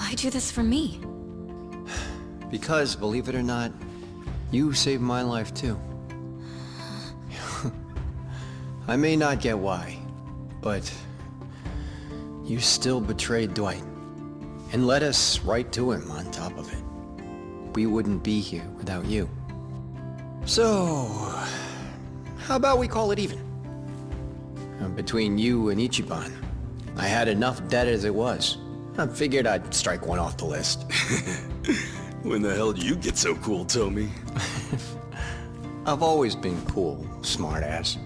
Why do this for me? Because, believe it or not, you saved my life too. I may not get why, but you still betrayed Dwight and led us right to him on top of it. We wouldn't be here without you. So, how about we call it even? Between you and Ichiban, I had enough debt as it was. I figured I'd strike one off the list. When the hell did you get so cool, Tomi? I've always been cool, smartass.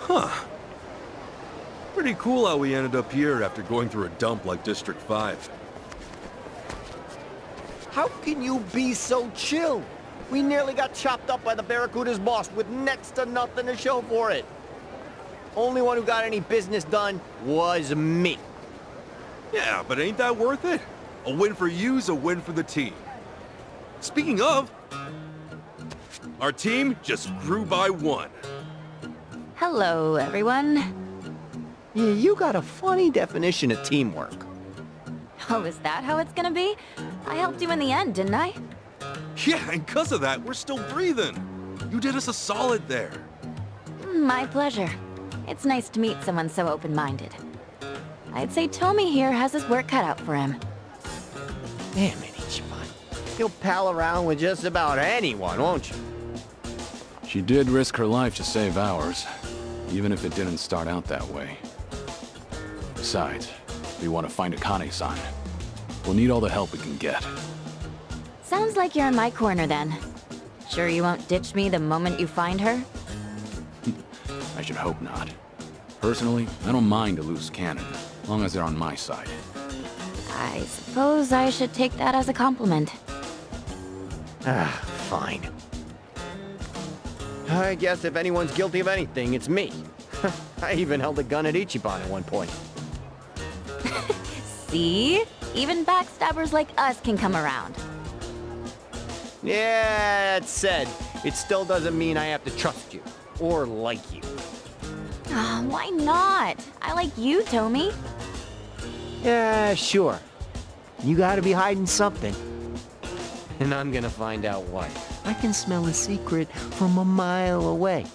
Huh. Pretty cool how we ended up here after going through a dump like District 5. How can you be so chill? We nearly got chopped up by the Barracudas boss with next to nothing to show for it. Only one who got any business done was me. Yeah, but ain't that worth it? A win for you's a win for the team. Speaking of, our team just grew by 1. Hello, everyone. Yeah, you got a funny definition of teamwork. Oh, is that how it's gonna be? I helped you in the end, didn't I? Yeah, and because of that, we're still breathing. You did us a solid there. My pleasure. It's nice to meet someone so open-minded. I'd say Tomi here has his work cut out for him. Damn it, Ichiban. You'll pal around with just about anyone, won't you? She did risk her life to save ours, even if it didn't start out that way. Besides, we want to find Akane-san. We'll need all the help we can get. Sounds like you're in my corner then. Sure you won't ditch me the moment you find her? I should hope not. Personally, I don't mind a loose cannon, as long as they're on my side. I suppose I should take that as a compliment. Ah, fine. I guess if anyone's guilty of anything, it's me. I even held a gun at Ichiban at one point. See? Even backstabbers like us can come around. Yeah, that said, it still doesn't mean I have to trust you. Or like you. Why not? I like you, Tomi. Yeah, sure. You gotta be hiding something. And I'm gonna find out what. I can smell a secret from a mile away.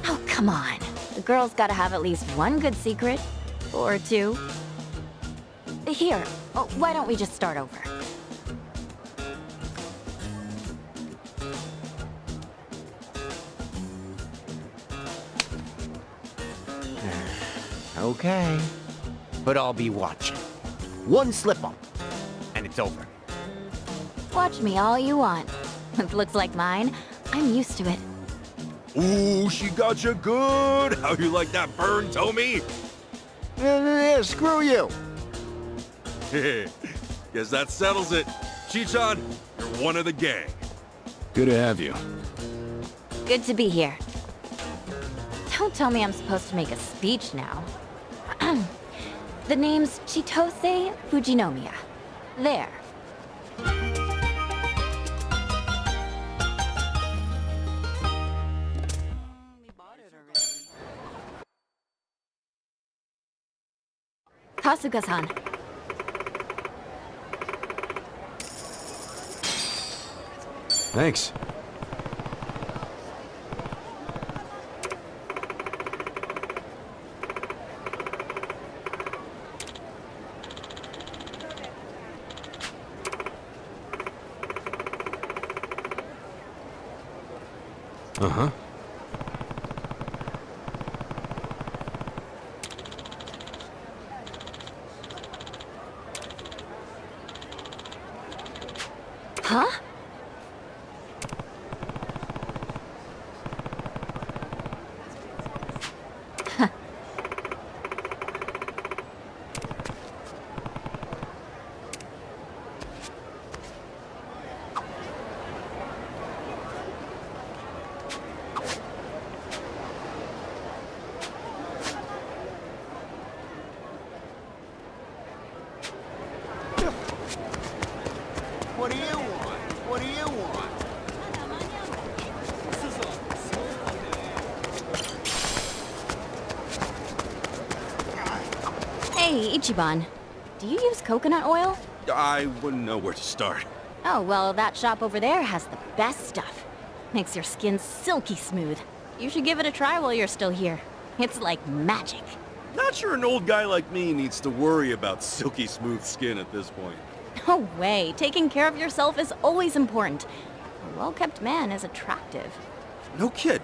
Oh, come on. The girl's gotta have at least one good secret. Or two. Here, why don't we just start over? Okay. But I'll be watching. One slip-up, and it's over. Watch me all you want. With looks like mine, I'm used to it. Ooh, she got you good! How you like that burn, Tomi? Yeah, screw you! Guess that settles it. Chichan, you're one of the gang. Good to have you. Good to be here. Don't tell me I'm supposed to make a speech now. The name's Chitose Fujinomiya. There. Kasuga-san. Thanks. Uh-huh. Huh? What do you want? What do you want? Hey, Ichiban. Do you use coconut oil? I wouldn't know where to start. Oh, well, that shop over there has the best stuff. Makes your skin silky smooth. You should give it a try while you're still here. It's like magic. Not sure an old guy like me needs to worry about silky smooth skin at this point. No way. Taking care of yourself is always important. A well-kept man is attractive. No kid.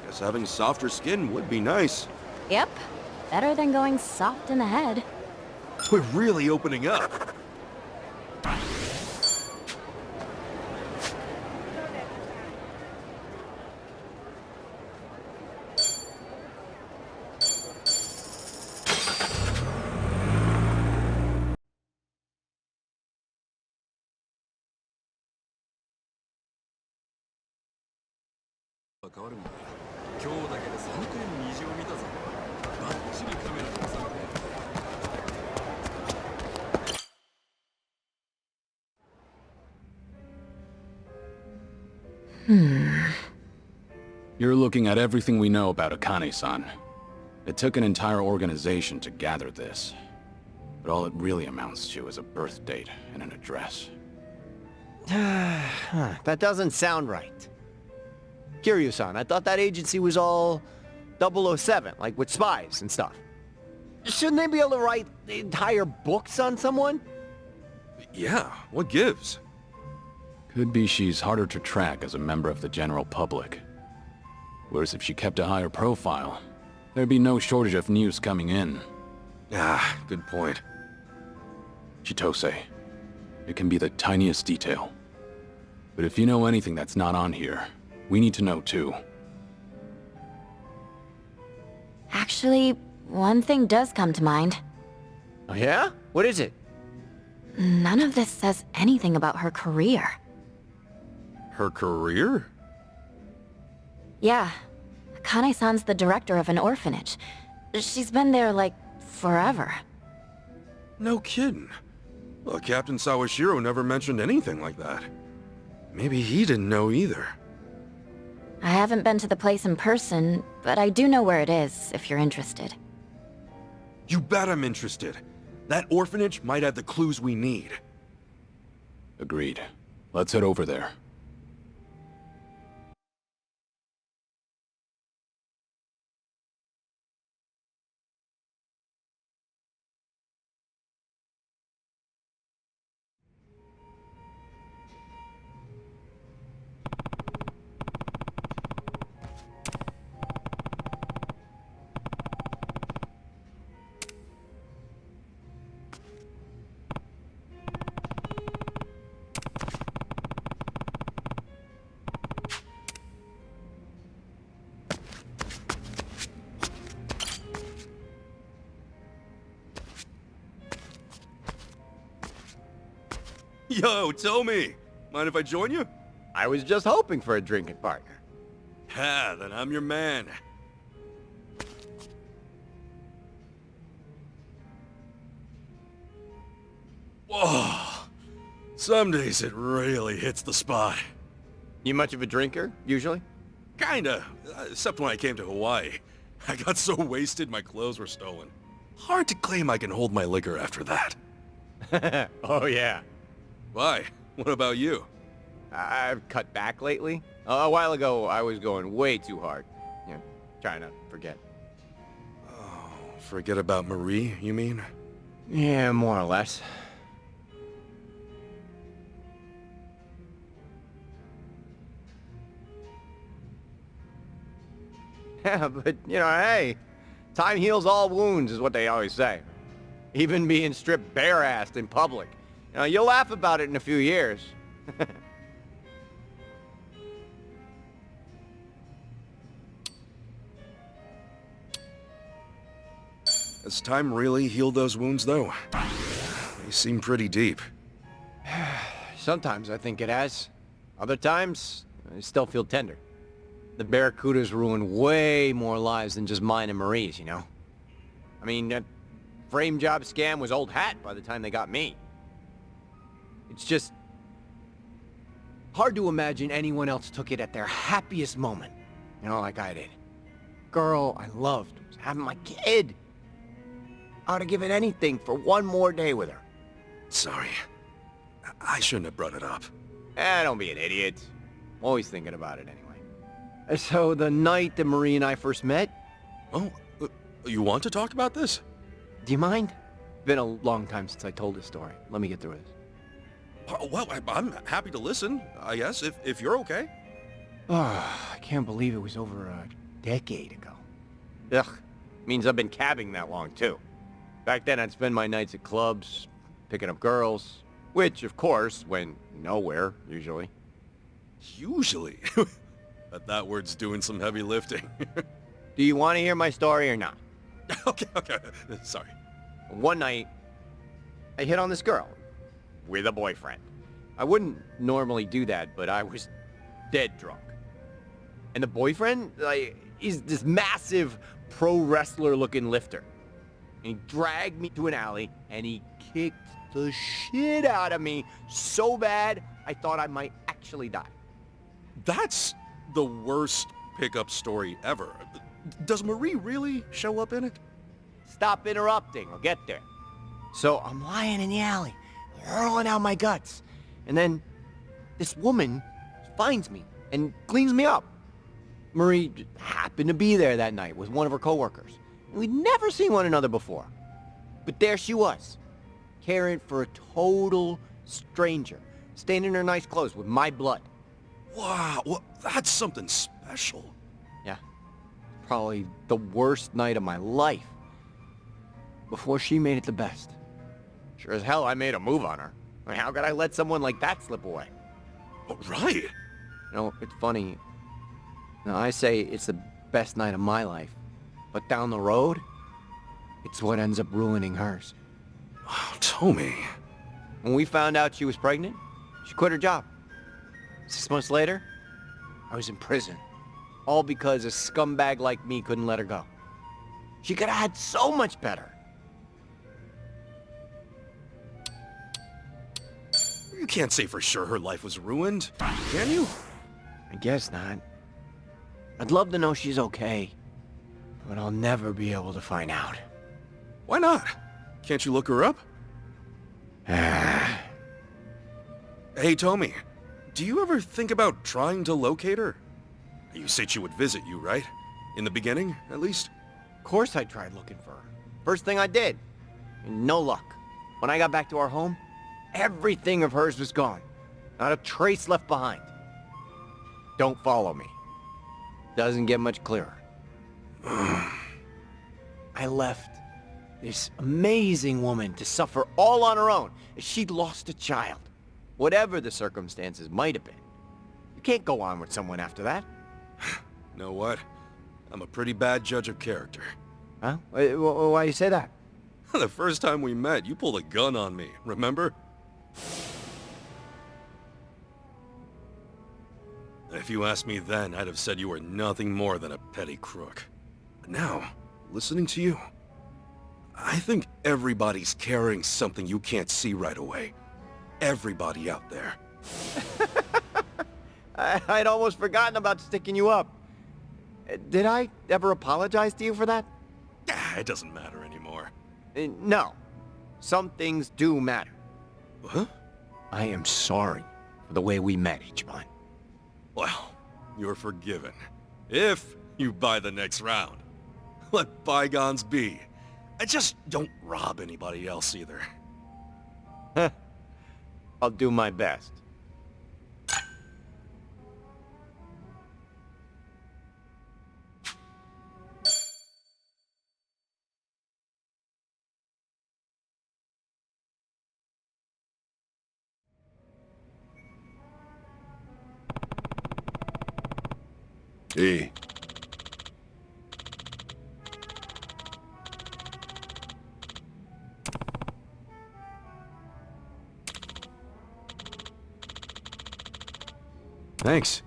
Guess having softer skin would be nice. Yep. Better than going soft in the head. We're really opening up. You're looking at everything we know about Akane-san. It took an entire organization to gather this. But all it really amounts to is a birth date and an address. That doesn't sound right. Kiryu-san, I thought that agency was all 007, like with spies and stuff. Shouldn't they be able to write entire books on someone? Yeah, what gives? Could be she's harder to track as a member of the general public. Whereas if she kept a higher profile, there'd be no shortage of news coming in. Ah, good point. Chitose, it can be the tiniest detail. But if you know anything that's not on here, we need to know too. Actually, one thing does come to mind. Oh yeah? What is it? None of this says anything about her career. Her career? Yeah. Akane-san's the director of an orphanage. She's been there, like, forever. No kidding. Well, Captain Sawashiro never mentioned anything like that. Maybe he didn't know either. I haven't been to the place in person, but I do know where it is, if you're interested. You bet I'm interested. That orphanage might have the clues we need. Agreed. Let's head over there. Yo, Tomi! Mind if I join you? I was just hoping for a drinking partner. Ha, then I'm your man. Whoa! Some days it really hits the spot. You much of a drinker, usually? Kinda, except when I came to Hawaii. I got so wasted my clothes were stolen. Hard to claim I can hold my liquor after that. Oh yeah. Why? What about you? I've cut back lately. A while ago, I was going way too hard. You know, trying to forget. Oh, forget about Marie, you mean? Yeah, more or less. Yeah, but, you know, hey, time heals all wounds is what they always say. Even being stripped bare-assed in public. You know, you'll laugh about it in a few years. Has time really healed those wounds, though? They seem pretty deep. Sometimes I think it has. Other times, I still feel tender. The Barracudas ruined way more lives than just mine and Marie's, you know? I mean, that frame job scam was old hat by the time they got me. It's just hard to imagine anyone else took it at their happiest moment. You know, like I did. Girl I loved was having my kid. I would have given anything for one more day with her. Sorry. I shouldn't have brought it up. Don't be an idiot. I'm always thinking about it anyway. So the night that Marie and I first met, Oh, you want to talk about this? do you mind? Been a long time since I told this story. Let me get through this. Well, I'm happy to listen, I guess, if you're okay. I can't believe it was over a decade ago. Ugh, means I've been cabbing that long too. Back then I'd spend my nights at clubs, picking up girls, which of course went nowhere, usually. Usually. That word's doing some heavy lifting. Do you want to hear my story or not? Okay. Sorry. One night, I hit on this girl with a boyfriend. I wouldn't normally do that, but I was dead drunk. And the boyfriend, he's this massive pro wrestler looking lifter. And he dragged me to an alley and he kicked the shit out of me so bad I thought I might actually die. That's the worst pickup story ever. Does Marie really show up in it? Stop interrupting, I'll get there. So I'm lying in the alley, hurling out my guts. And then this woman finds me and cleans me up. Marie happened to be there that night with one of her coworkers. We'd never seen one another before. But there she was, caring for a total stranger, staying in her nice clothes with my blood. Wow, well, that's something special. Yeah, probably the worst night of my life. Before she made it the best. Sure as hell I made a move on her. I mean, how could I let someone like that slip away? Oh, right. You know, it's funny. Now, I say it's the best night of my life. But down the road, it's what ends up ruining hers. Oh, Tommy. When we found out she was pregnant, she quit her job. 6 months later, I was in prison. All because a scumbag like me couldn't let her go. She could have had so much better. You can't say for sure her life was ruined, can you? I guess not. I'd love to know she's okay. But I'll never be able to find out. Why not? Can't you look her up? Hey, Tommy. Do you ever think about trying to locate her? You said she would visit you, right? In the beginning, at least? Of course I tried looking for her. First thing I did. And no luck. When I got back to our home, everything of hers was gone. Not a trace left behind. Don't follow me. Doesn't get much clearer. I left this amazing woman to suffer all on her own as she'd lost a child. Whatever the circumstances might have been. You can't go on with someone after that. Know what? I'm a pretty bad judge of character. Huh? Why you say that? The first time we met, you pulled a gun on me, remember? If you asked me then, I'd have said you were nothing more than a petty crook. But now, listening to you, I think everybody's carrying something you can't see right away. Everybody out there. I'd almost forgotten about sticking you up. Did I ever apologize to you for that? It doesn't matter anymore. No. Some things do matter. Huh? I am sorry for the way we met, Ichiban. Well, you're forgiven. If you buy the next round. Let bygones be. And just don't rob anybody else either. I'll do my best. Hey. Thanks.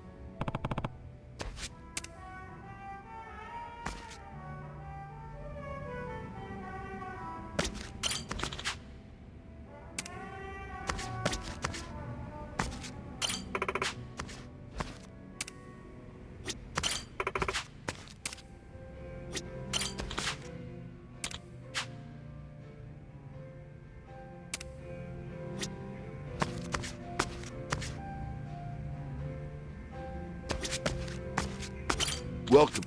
Welcome.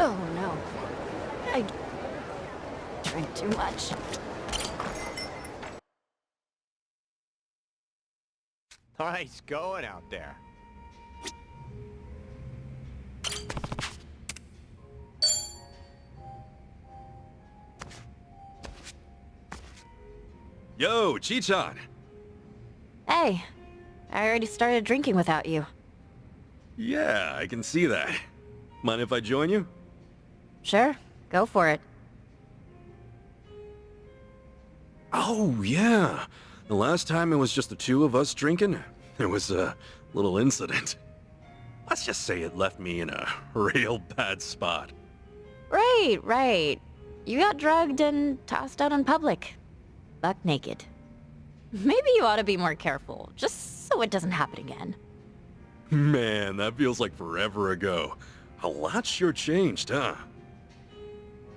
Oh no. I drink too much. Nice going out there. Yo, Chichan! Hey, I already started drinking without you. Yeah, I can see that. Mind if I join you? Sure, go for it. Oh, yeah. The last time it was just the two of us drinking, there was a little incident. Let's just say it left me in a real bad spot. Right. You got drugged and tossed out in public. Buck naked. Maybe you ought to be more careful, just so it doesn't happen again. Man, that feels like forever ago. A lot sure changed, huh?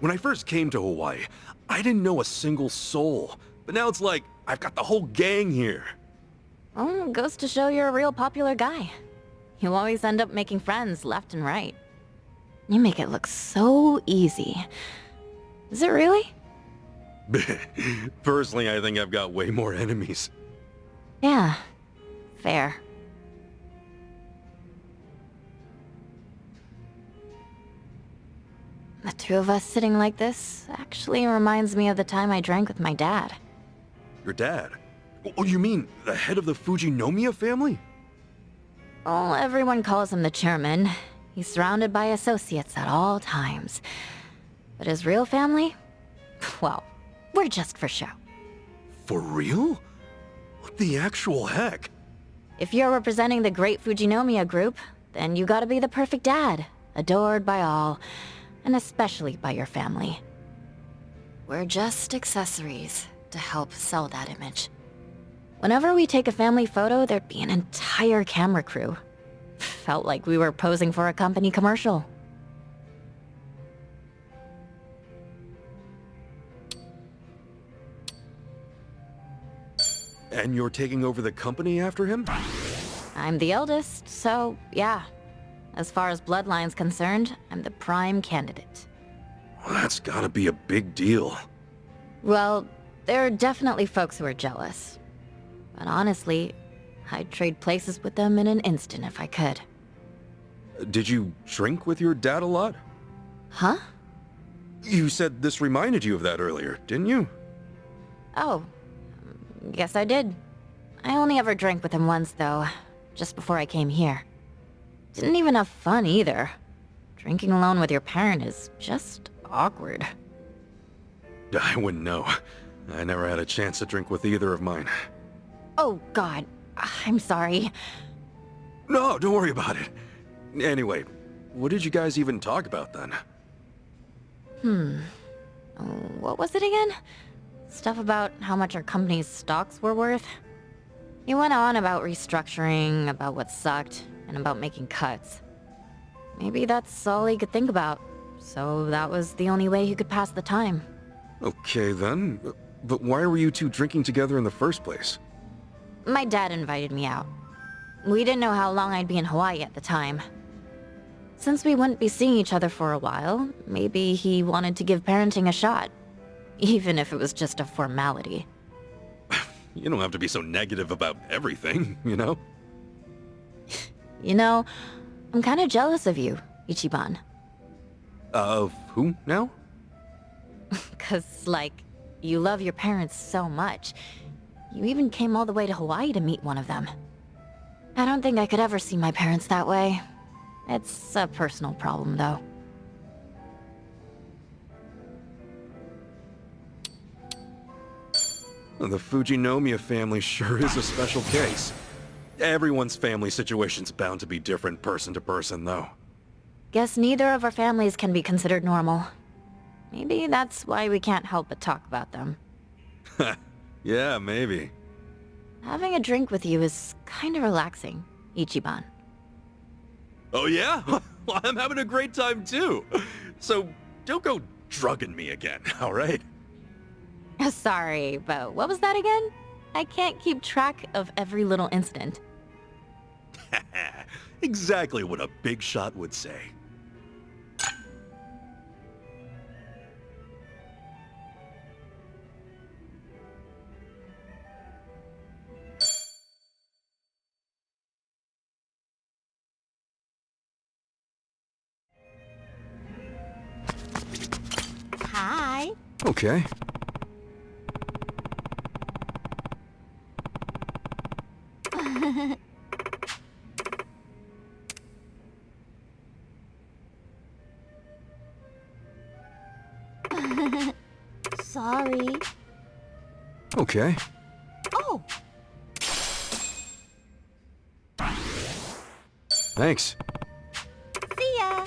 When I first came to Hawaii, I didn't know a single soul. But now it's like, I've got the whole gang here. Well, goes to show you're a real popular guy. You always end up making friends left and right. You make it look so easy. Is it really? Personally, I think I've got way more enemies. Yeah, fair. The two of us sitting like this actually reminds me of the time I drank with my dad. Your dad? Oh, you mean the head of the Fujinomiya family? Well, everyone calls him the chairman. He's surrounded by associates at all times. But his real family? Well, we're just for show. For real? What the actual heck? If you're representing the great Fujinomiya group, then you gotta be the perfect dad, adored by all, and especially by your family. We're just accessories to help sell that image. Whenever we take a family photo, there'd be an entire camera crew. Felt like we were posing for a company commercial. And you're taking over the company after him? I'm the eldest, so yeah. As far as bloodline's concerned, I'm the prime candidate. Well, that's gotta be a big deal. Well, there are definitely folks who are jealous. But honestly, I'd trade places with them in an instant if I could. Did you drink with your dad a lot? Huh? You said this reminded you of that earlier, didn't you? Oh, guess I did. I only ever drank with him once, though, just before I came here. Didn't even have fun, either. Drinking alone with your parent is just awkward. I wouldn't know. I never had a chance to drink with either of mine. Oh, God. I'm sorry. No, don't worry about it. Anyway, what did you guys even talk about then? What was it again? Stuff about how much our company's stocks were worth? He went on about restructuring, about what sucked, and about making cuts. Maybe that's all he could think about, so that was the only way he could pass the time. Okay then, but why were you two drinking together in the first place? My dad invited me out. We didn't know how long I'd be in Hawaii at the time. Since we wouldn't be seeing each other for a while, maybe he wanted to give parenting a shot. Even if it was just a formality. You don't have to be so negative about everything, you know? You know, I'm kinda jealous of you, Ichiban. Of who now? 'Cause, like, you love your parents so much. You even came all the way to Hawaii to meet one of them. I don't think I could ever see my parents that way. It's a personal problem, though. Well, the Fujinomiya family sure is a special case. Everyone's family situation's bound to be different person to person, though. Guess neither of our families can be considered normal. Maybe that's why we can't help but talk about them. Yeah, maybe. Having a drink with you is kind of relaxing, Ichiban. Oh yeah? Well, I'm having a great time too. So, don't go drugging me again, alright? Sorry, but what was that again? I can't keep track of every little incident. Exactly what a big shot would say. Hi. Okay. Sorry. Okay. Oh. Thanks. See ya.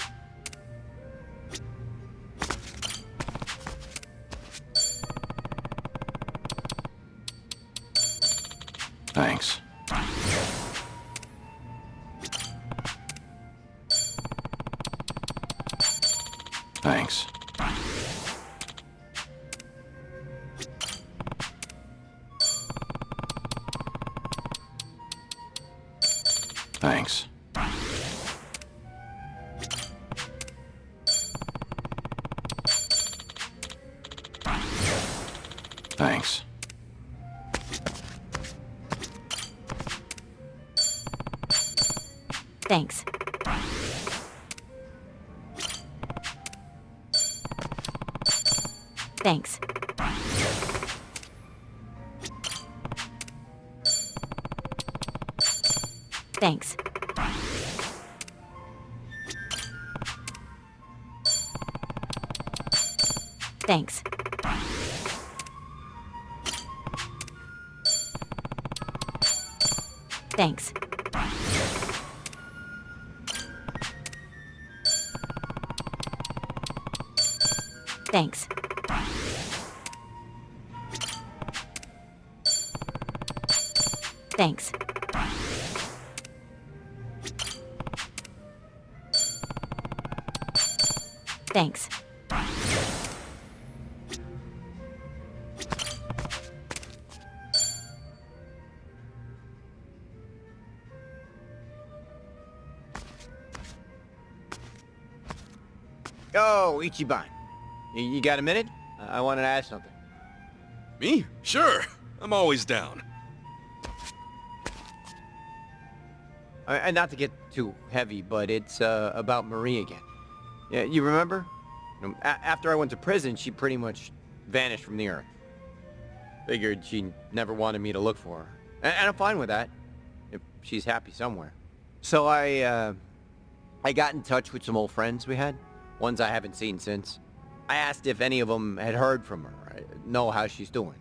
Thanks. Thanks. Thanks. Thanks. Thanks. Thanks. Thanks. Thanks. Thanks. Thanks. Thanks. Thanks. Oh, Ichiban. You got a minute? I wanted to ask something. Me? Sure. I'm always down. And not to get too heavy, but it's about Marie again. Yeah, you remember? After I went to prison, she pretty much vanished from the earth. Figured she never wanted me to look for her. And I'm fine with that, if she's happy somewhere. So I got in touch with some old friends we had, ones I haven't seen since. I asked if any of them had heard from her, know how she's doing.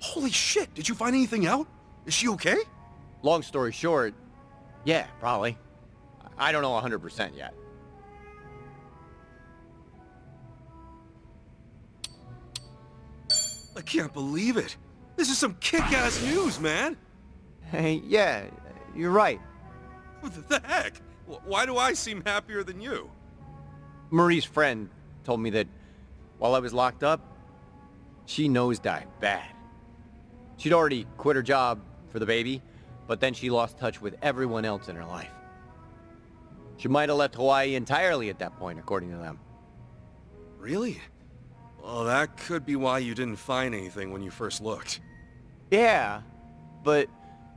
Holy shit, did you find anything out? Is she okay? Long story short, yeah, probably. I don't know 100% yet. I can't believe it. This is some kick-ass news, man. Hey, yeah, you're right. What the heck? Why do I seem happier than you? Marie's friend told me that while I was locked up, she nosedived bad. She'd already quit her job for the baby, but then she lost touch with everyone else in her life. She might have left Hawaii entirely at that point, according to them. Really? Well, that could be why you didn't find anything when you first looked. Yeah, but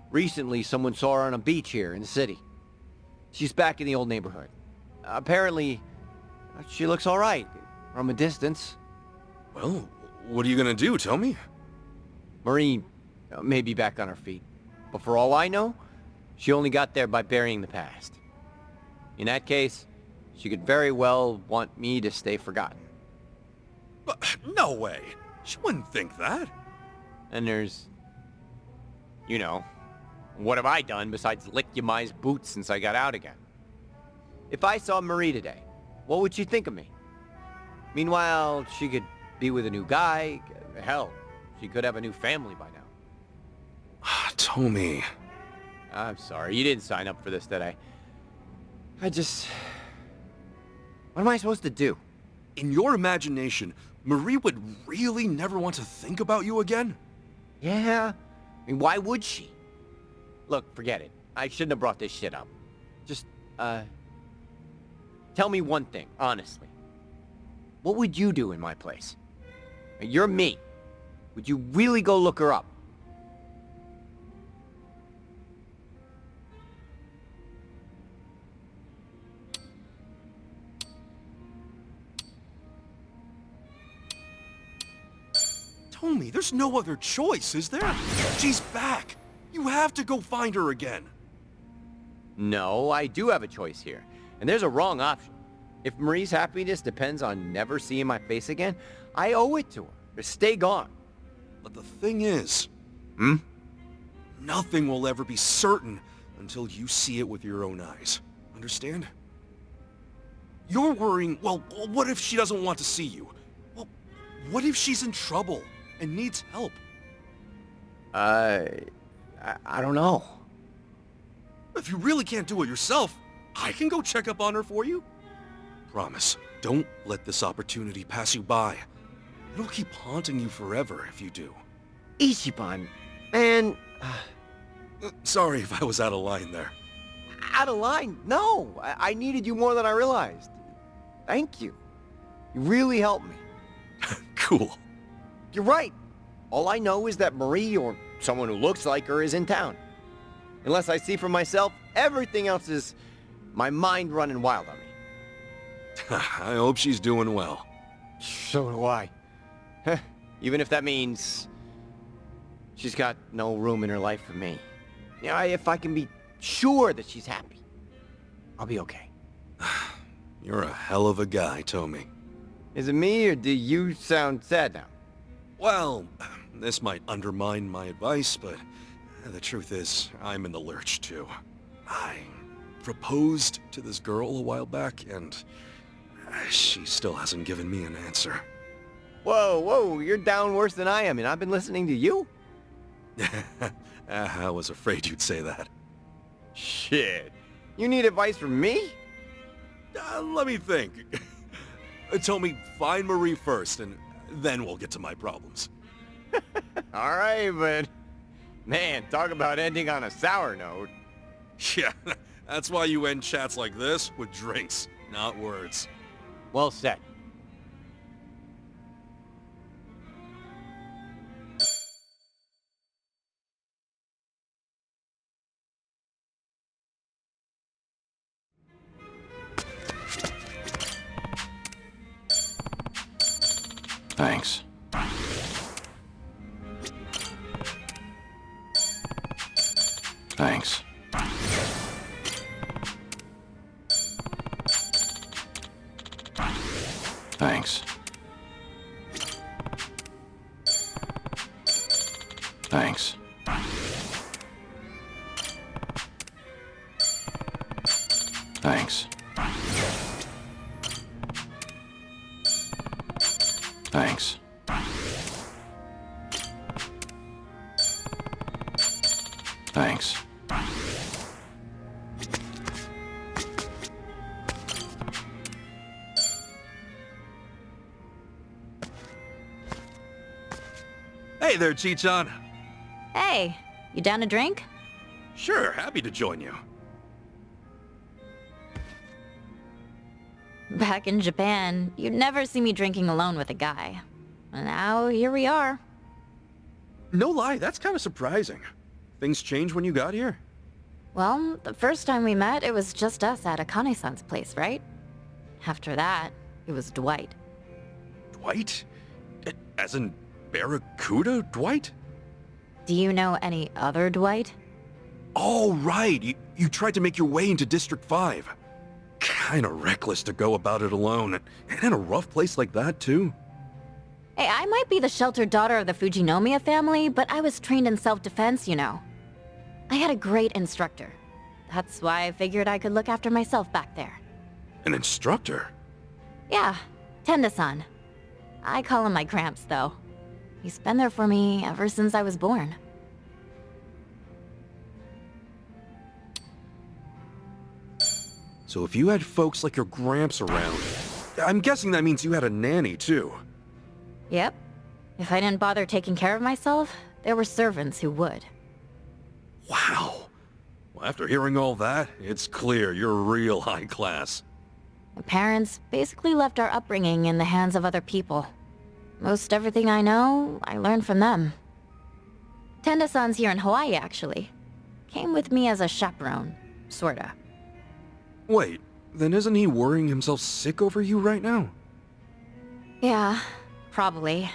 recently someone saw her on a beach here in the city. She's back in the old neighborhood. Apparently, she looks all right from a distance. Well, what are you gonna do? Tell me. Marie may be back on her feet, but for all I know, she only got there by burying the past. In that case, she could very well want me to stay forgotten. But no way. She wouldn't think that. And there's... You know, what have I done besides lick Yamai's boots since I got out again? If I saw Marie today, what would she think of me? Meanwhile, she could be with a new guy. Hell, she could have a new family by now. Tomi. I'm sorry, you didn't sign up for this, did I? What am I supposed to do? In your imagination, Marie would really never want to think about you again? Yeah? I mean, why would she? Look, forget it. I shouldn't have brought this shit up. Just, tell me one thing, honestly. What would you do in my place? You're me. Would you really go look her up? Tomi, there's no other choice, is there? She's back. You have to go find her again. No, I do have a choice here. And there's a wrong option. If Marie's happiness depends on never seeing my face again, I owe it to her. Just stay gone. But the thing is... Hmm? Nothing will ever be certain until you see it with your own eyes. Understand? You're worrying, well, what if she doesn't want to see you? Well, what if she's in trouble and needs help? I don't know. If you really can't do it yourself, I can go check up on her for you. Promise, don't let this opportunity pass you by. It'll keep haunting you forever if you do. Ichiban, man... Sorry if I was out of line there. Out of line? No, I needed you more than I realized. Thank you. You really helped me. Cool. You're right. All I know is that Marie, or someone who looks like her, is in town. Unless I see for myself, everything else is my mind running wild on me. I hope she's doing well. So do I. Even if that means she's got no room in her life for me. Yeah, if I can be sure that she's happy, I'll be okay. You're a hell of a guy, Tomi. Is it me, or do you sound sad now? Well, this might undermine my advice, but the truth is, I'm in the lurch too. I proposed to this girl a while back, and she still hasn't given me an answer. Whoa, you're down worse than I am, and I've been listening to you? I was afraid you'd say that. Shit. You need advice from me? Let me think. Tomi, find Marie first, and then we'll get to my problems. Alright, but... Man, talk about ending on a sour note. Yeah, that's why you end chats like this with drinks, not words. Well said. Thanks. Thanks. Thanks. Thanks. Thanks. Thanks. Thanks. Hey there, Chichan. Hey, you down to drink? Sure, happy to join you. Back in Japan, you'd never see me drinking alone with a guy. And now, here we are. No lie, that's kind of surprising. Things changed when you got here? Well, the first time we met, it was just us at Akane-san's place, right? After that, it was Dwight. Dwight? As in Barracuda Dwight? Do you know any other Dwight? Oh, right. You tried to make your way into District 5. Kinda reckless to go about it alone. And in a rough place like that, too. Hey, I might be the sheltered daughter of the Fujinomiya family, but I was trained in self-defense, you know. I had a great instructor. That's why I figured I could look after myself back there. An instructor? Yeah, Tenda-san. I call him my Gramps, though. He's been there for me ever since I was born. So if you had folks like your Gramps around, I'm guessing that means you had a nanny, too. Yep. If I didn't bother taking care of myself, there were servants who would. Wow. Well, after hearing all that, it's clear you're real high class. My parents basically left our upbringing in the hands of other people. Most everything I know, I learned from them. Tenda-san's here in Hawaii, actually. Came with me as a chaperone, sorta. Wait, then isn't he worrying himself sick over you right now? Yeah, probably.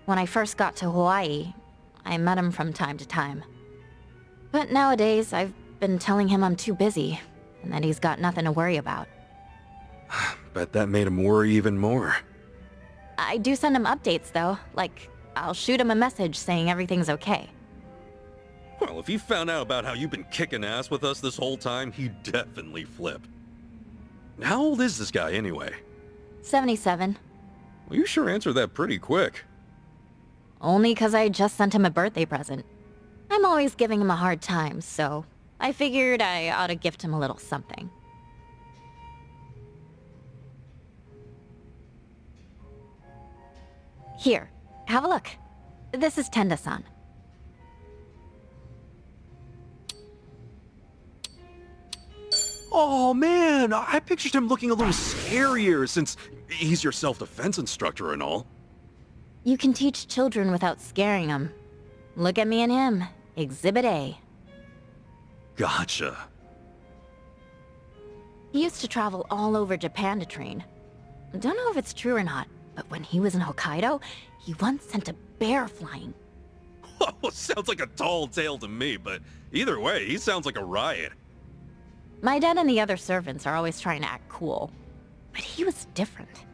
When I first got to Hawaii, I met him from time to time. But nowadays, I've been telling him I'm too busy, and that he's got nothing to worry about. Bet that made him worry even more. I do send him updates, though. Like, I'll shoot him a message saying everything's okay. Well, if he found out about how you've been kicking ass with us this whole time, he'd definitely flip. How old is this guy, anyway? 77. Well, you sure answered that pretty quick. Only 'cause I just sent him a birthday present. I'm always giving him a hard time, so I figured I ought to gift him a little something. Here, have a look. This is Tenda-san. Oh man, I pictured him looking a little scarier since he's your self-defense instructor and all. You can teach children without scaring them. Look at me and him. Exhibit A. Gotcha. He used to travel all over Japan to train. Don't know if it's true or not, but when he was in Hokkaido, he once sent a bear flying. Sounds like a tall tale to me, but either way, he sounds like a riot. My dad and the other servants are always trying to act cool, but he was different.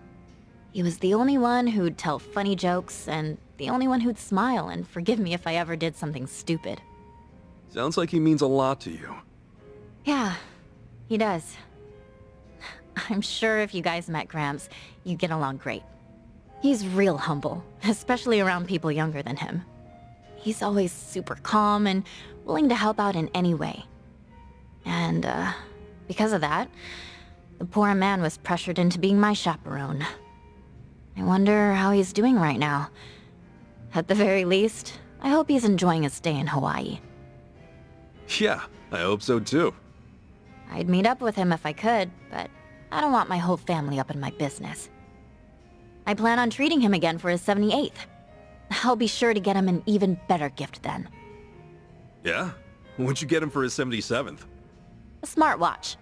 He was the only one who'd tell funny jokes, and the only one who'd smile and forgive me if I ever did something stupid. Sounds like he means a lot to you. Yeah, he does. I'm sure if you guys met Gramps, you'd get along great. He's real humble, especially around people younger than him. He's always super calm and willing to help out in any way. And, because of that, the poor man was pressured into being my chaperone. I wonder how he's doing right now. At the very least, I hope he's enjoying his stay in Hawaii. Yeah, I hope so too. I'd meet up with him if I could, but I don't want my whole family up in my business. I plan on treating him again for his 78th. I'll be sure to get him an even better gift then. Yeah? What'd you get him for his 77th? A smartwatch.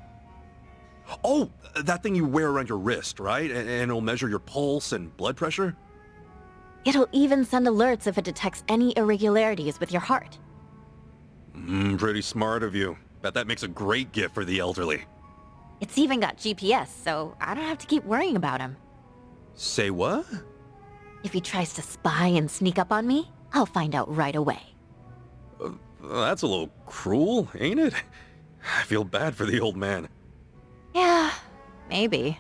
Oh, that thing you wear around your wrist, right? And it'll measure your pulse and blood pressure? It'll even send alerts if it detects any irregularities with your heart. Pretty smart of you. Bet that makes a great gift for the elderly. It's even got GPS, so I don't have to keep worrying about him. Say what? If he tries to spy and sneak up on me, I'll find out right away. That's a little cruel, ain't it? I feel bad for the old man. Yeah, maybe.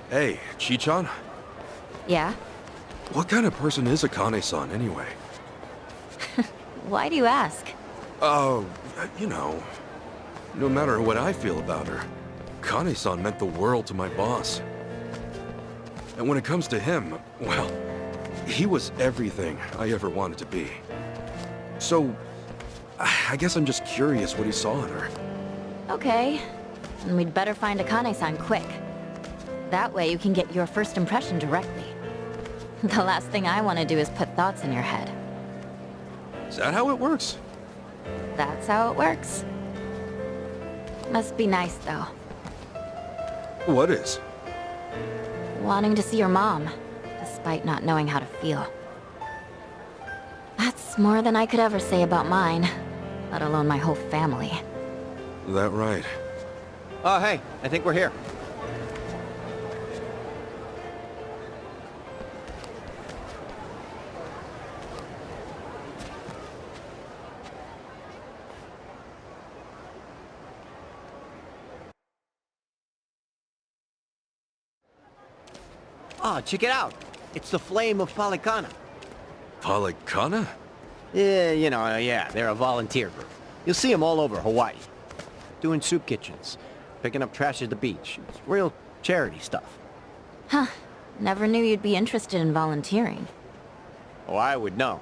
Hey, Chi-chan? Yeah? What kind of person is Akane-san anyway? Why do you ask? Oh, you know, no matter what I feel about her, Kane-san meant the world to my boss. And when it comes to him, well, he was everything I ever wanted to be. So, I guess I'm just curious what he saw in her. Okay, then we'd better find Akane-san quick. That way you can get your first impression directly. The last thing I want to do is put thoughts in your head. Is that how it works? That's how it works. Must be nice, though. What is? Wanting to see your mom, despite not knowing how to feel. That's more than I could ever say about mine, let alone my whole family. That right? Oh, hey, I think we're here. Oh, check it out. It's the Flame of Palekana. Palekana? Yeah, they're a volunteer group. You'll see them all over Hawaii. Doing soup kitchens, picking up trash at the beach. It's real charity stuff. Huh. Never knew you'd be interested in volunteering. Oh, I would know.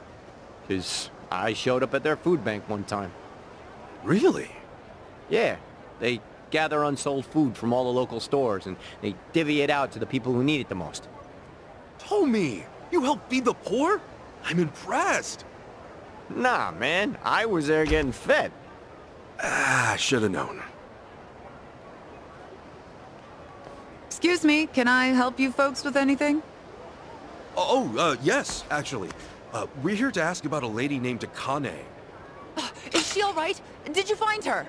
'Cause I showed up at their food bank one time. Really? Yeah, they gather unsold food from all the local stores and they divvy it out to the people who need it the most. Tommy, you help feed the poor? I'm impressed. Nah, man, I was there getting fed. Ah, should have known. Excuse me, can I help you folks with anything? Yes, actually. We're here to ask about a lady named Akane. Is she all right? Did you find her?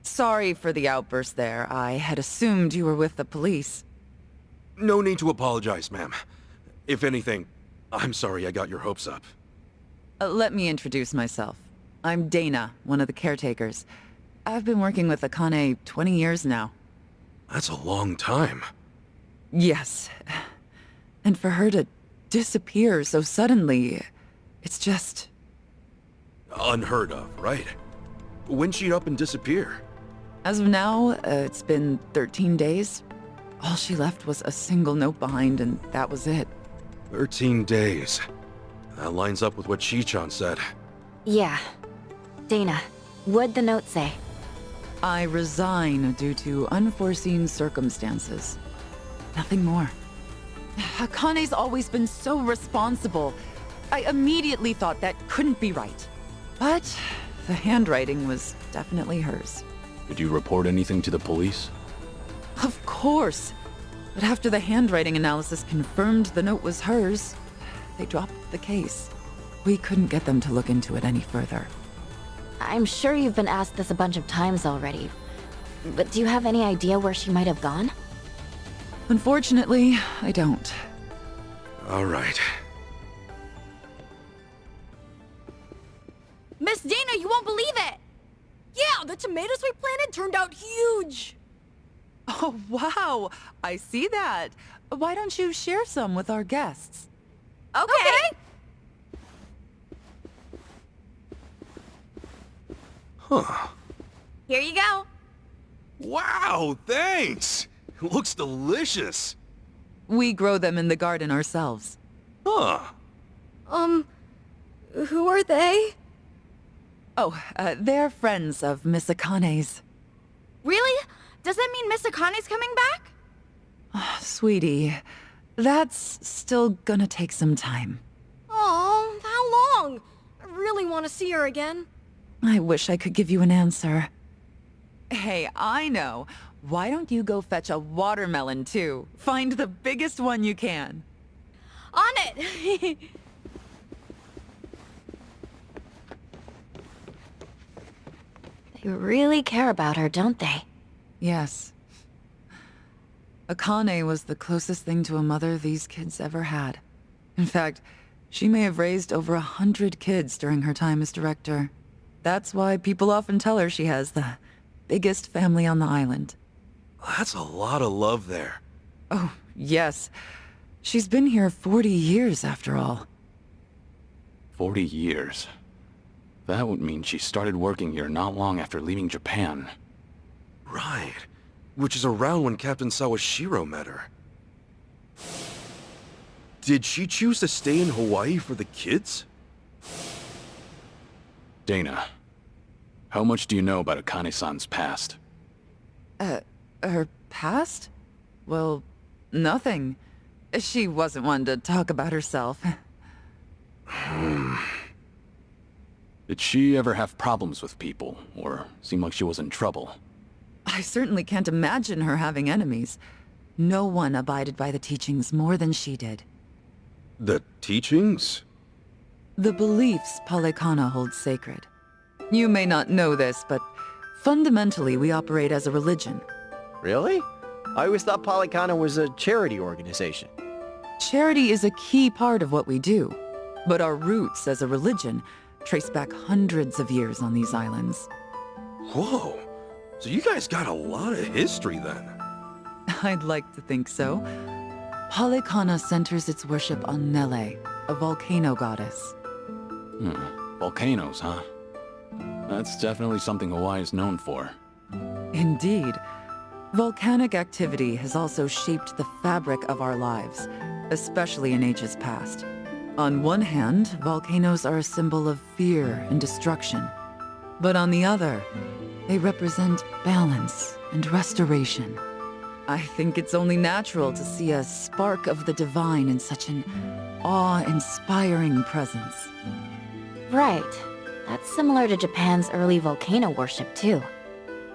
Sorry for the outburst there. I had assumed you were with the police. No need to apologize, ma'am. If anything, I'm sorry I got your hopes up. Let me introduce myself. I'm Dana, one of the caretakers. I've been working with Akane 20 years now. That's a long time. Yes. And for her to disappear so suddenly, it's just... Unheard of, right? When'd she up and disappear? As of now, it's been 13 days. All she left was a single note behind, and that was it. 13 days. That lines up with what Shi-chan said. Yeah. Dana, what'd the note say? I resign due to unforeseen circumstances. Nothing more. Akane's always been so responsible. I immediately thought that couldn't be right. But the handwriting was definitely hers. Did you report anything to the police? Of course. But after the handwriting analysis confirmed the note was hers, they dropped the case. We couldn't get them to look into it any further. I'm sure you've been asked this a bunch of times already, but do you have any idea where she might have gone? Unfortunately, I don't. All right. Miss Dana, you won't believe it! Yeah, the tomatoes we planted turned out huge! Oh, wow. I see that. Why don't you share some with our guests? Okay! Huh. Here you go. Wow, thanks! Looks delicious. We grow them in the garden ourselves. Huh. Who are they? Oh, they're friends of Miss Akane's. Really? Does that mean Miss Akane's coming back? Sweetie, that's still gonna take some time. Oh, how long? I really want to see her again. I wish I could give you an answer. Hey, I know. Why don't you go fetch a watermelon, too? Find the biggest one you can. On it! They really care about her, don't they? Yes. Akane was the closest thing to a mother these kids ever had. In fact, she may have raised over 100 kids during her time as director. That's why people often tell her she has the biggest family on the island. That's a lot of love there. Oh, yes. She's been here 40 years, after all. 40 years. That would mean she started working here not long after leaving Japan. Right. Which is around when Captain Sawashiro met her. Did she choose to stay in Hawaii for the kids? Dana, how much do you know about Akane-san's past? Her past? Well, nothing. She wasn't one to talk about herself. Did she ever have problems with people, or seem like she was in trouble? I certainly can't imagine her having enemies. No one abided by the teachings more than she did. The teachings? The beliefs Palekana holds sacred. You may not know this, but fundamentally we operate as a religion. Really? I always thought Palekana was a charity organization. Charity is a key part of what we do, but our roots as a religion trace back hundreds of years on these islands. Whoa. So you guys got a lot of history then. I'd like to think so. Palekana centers its worship on Nele, a volcano goddess. Volcanoes, huh? That's definitely something Hawaii is known for. Indeed. Volcanic activity has also shaped the fabric of our lives, especially in ages past. On one hand, volcanoes are a symbol of fear and destruction. But on the other, they represent balance and restoration. I think it's only natural to see a spark of the divine in such an awe-inspiring presence. Right. That's similar to Japan's early volcano worship, too.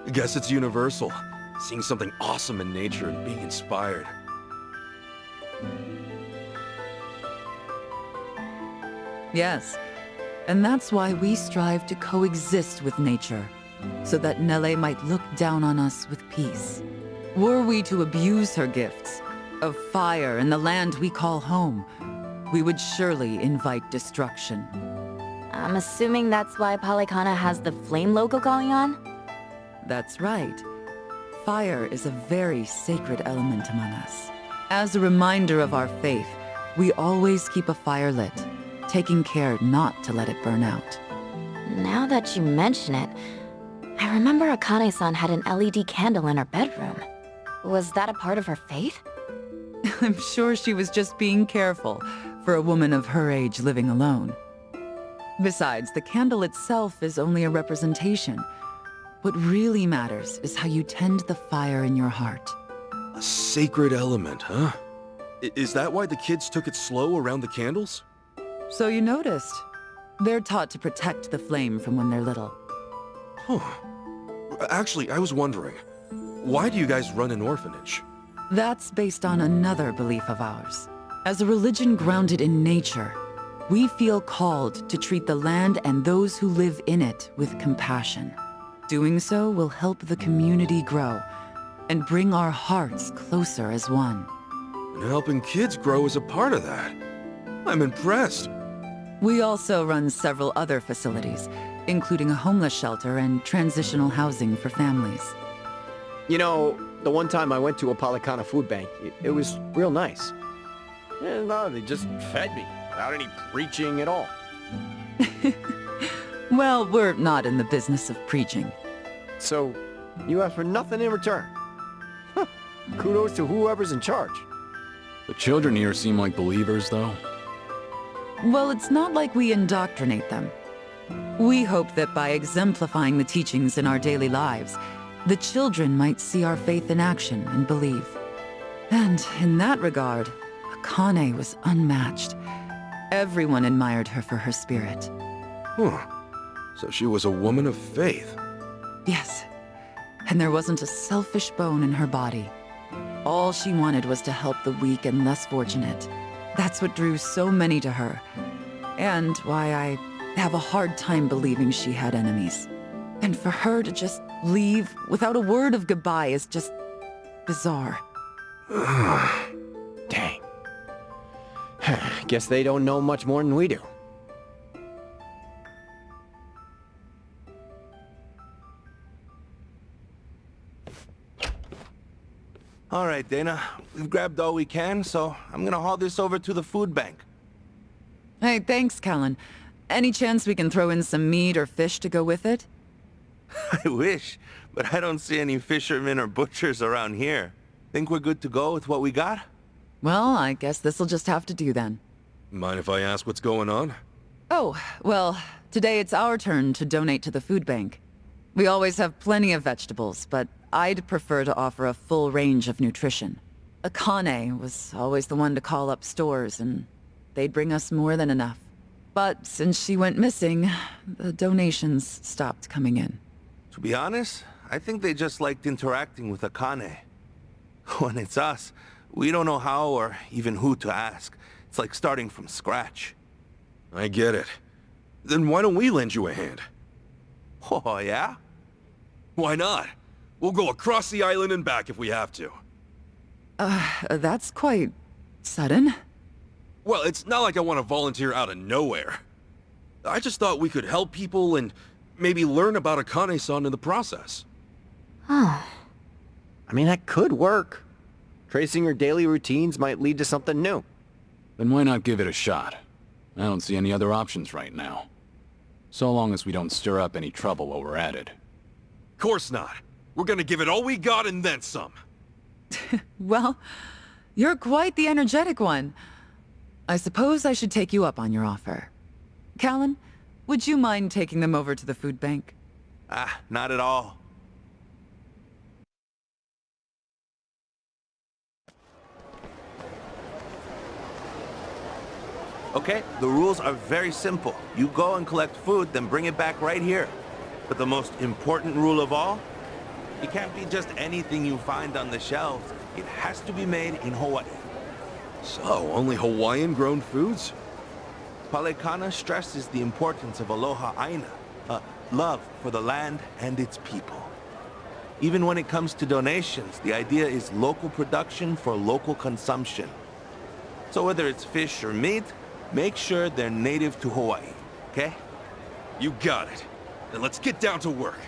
I guess it's universal. Seeing something awesome in nature and being inspired. Yes, and that's why we strive to coexist with nature, so that Nele might look down on us with peace. Were we to abuse her gifts of fire and the land we call home, we would surely invite destruction. I'm assuming that's why Palekana has the flame logo going on? That's right. Fire is a very sacred element among us. As a reminder of our faith, we always keep a fire lit, taking care not to let it burn out. Now that you mention it, I remember Akane-san had an LED candle in her bedroom. Was that a part of her faith? I'm sure she was just being careful for a woman of her age living alone. Besides, the candle itself is only a representation. What really matters is how you tend the fire in your heart. A sacred element, huh? Is that why the kids took it slow around the candles? So you noticed. They're taught to protect the flame from when they're little. Huh. Actually, I was wondering, why do you guys run an orphanage? That's based on another belief of ours. As a religion grounded in nature, we feel called to treat the land and those who live in it with compassion. Doing so will help the community grow and bring our hearts closer as one. And helping kids grow is a part of that. I'm impressed. We also run several other facilities, including a homeless shelter and transitional housing for families. You know, the one time I went to a Palekana food bank, it was real nice. Yeah, no, they just fed me without any preaching at all. Well, we're not in the business of preaching. So, you asked for nothing in return. Huh. Kudos to whoever's in charge. The children here seem like believers, though. Well, it's not like we indoctrinate them. We hope that by exemplifying the teachings in our daily lives, the children might see our faith in action and believe. And in that regard, Akane was unmatched. Everyone admired her for her spirit. Huh. So she was a woman of faith. Yes, and there wasn't a selfish bone in her body. All she wanted was to help the weak and less fortunate. That's what drew so many to her, and why I have a hard time believing she had enemies. And for her to just leave without a word of goodbye is just bizarre. Dang. Guess they don't know much more than we do. All right, Dana. We've grabbed all we can, so I'm gonna haul this over to the food bank. Hey, thanks, Callan. Any chance we can throw in some meat or fish to go with it? I wish, but I don't see any fishermen or butchers around here. Think we're good to go with what we got? Well, I guess this'll just have to do then. Mind if I ask what's going on? Oh, well, today it's our turn to donate to the food bank. We always have plenty of vegetables, but I'd prefer to offer a full range of nutrition. Akane was always the one to call up stores, and they'd bring us more than enough. But since she went missing, the donations stopped coming in. To be honest, I think they just liked interacting with Akane. When it's us, we don't know how or even who to ask. It's like starting from scratch. I get it. Then why don't we lend you a hand? Oh, yeah? Why not? We'll go across the island and back if we have to. That's quite sudden. Well, it's not like I want to volunteer out of nowhere. I just thought we could help people and maybe learn about Akane-san in the process. Oh. I mean, that could work. Tracing her daily routines might lead to something new. Then why not give it a shot? I don't see any other options right now. So long as we don't stir up any trouble while we're at it. Course not. We're gonna give it all we got and then some. Well, you're quite the energetic one. I suppose I should take you up on your offer. Callan, would you mind taking them over to the food bank? Ah, not at all. Okay, the rules are very simple. You go and collect food, then bring it back right here. But the most important rule of all, it can't be just anything you find on the shelves. It has to be made in Hawaii. So, only Hawaiian-grown foods? Palekana stresses the importance of aloha aina, love for the land and its people. Even when it comes to donations, the idea is local production for local consumption. So whether it's fish or meat, make sure they're native to Hawaii, okay? You got it. Then let's get down to work.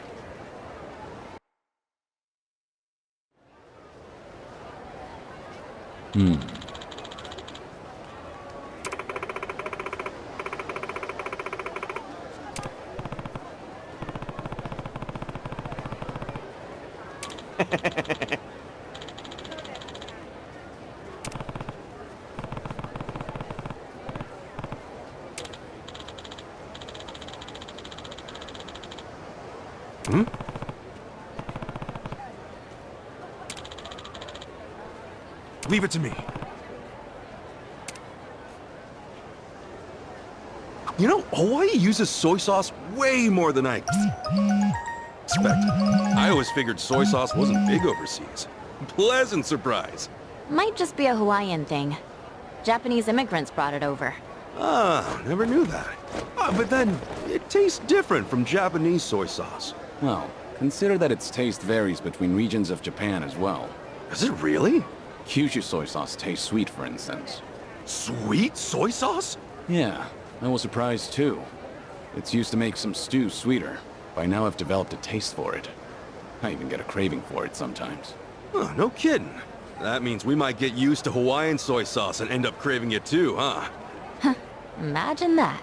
Leave it to me. You know, Hawaii uses soy sauce way more than I expected. I always figured soy sauce wasn't big overseas. Pleasant surprise. Might just be a Hawaiian thing. Japanese immigrants brought it over. Ah, never knew that. But then, it tastes different from Japanese soy sauce. Well, consider that its taste varies between regions of Japan as well. Is it really? Kyushu soy sauce tastes sweet, for instance. Sweet soy sauce? Yeah, I was surprised too. It's used to make some stews sweeter. By now I've developed a taste for it. I even get a craving for it sometimes. Oh, no kidding. That means we might get used to Hawaiian soy sauce and end up craving it too, huh? Imagine that.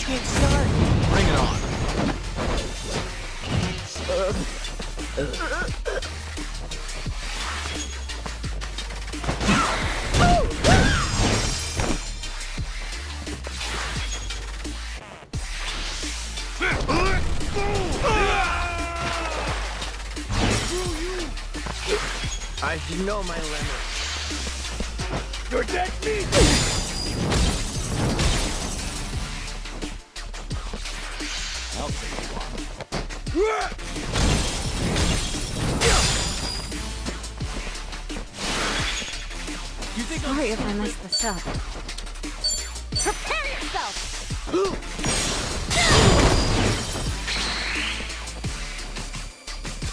can't start. Bring it on. I should know my limit. You're dead meat! I'll take you on. Sorry if I messed this up. Prepare yourself!